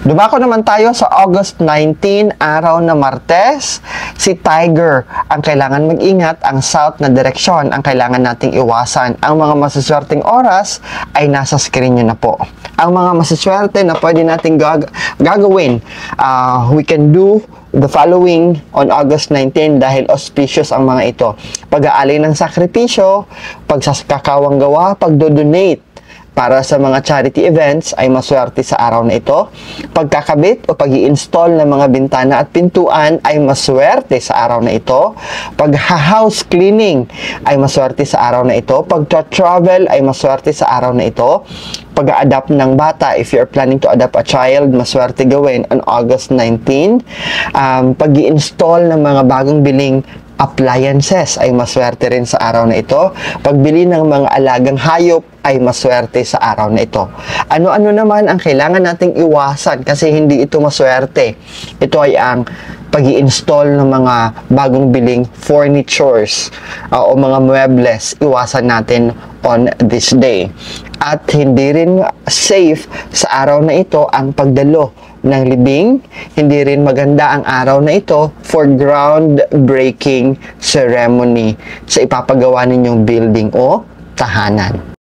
Dumako naman tayo sa August 19, araw na Martes. Si Tiger ang kailangan mag-ingat, ang south na direksyon ang kailangan nating iwasan. Ang mga masaswerteng oras ay nasa screen nyo na po. Ang mga masaswerte na pwede nating gagawin, we can do the following on August 19 dahil auspicious ang mga ito. Pag-aalay ng sakripisyo, pagsasakawang gawa, pagdodonate para sa mga charity events ay maswerte sa araw na ito. Pagkakabit o pag-i-install ng mga bintana at pintuan ay maswerte sa araw na ito. Pag-house cleaning ay maswerte sa araw na ito. Pag-travel ay maswerte sa araw na ito. Pag-a-adapt ng bata, if you're planning to adopt a child, maswerte gawin on August 19. Pag-i-install ng mga bagong biling appliances ay maswerte rin sa araw na ito. Pagbili ng mga alagang hayop ay maswerte sa araw na ito. Ano-ano naman ang kailangan nating iwasan kasi hindi ito maswerte. Ito ay ang pag-i-install ng mga bagong biling furnitures o mga muebles. Iwasan natin on this day. At hindi rin safe sa araw na ito ang pagdalo ng libing. Hindi rin maganda ang araw na ito for groundbreaking ceremony sa ipapagawa ninyong building o tahanan.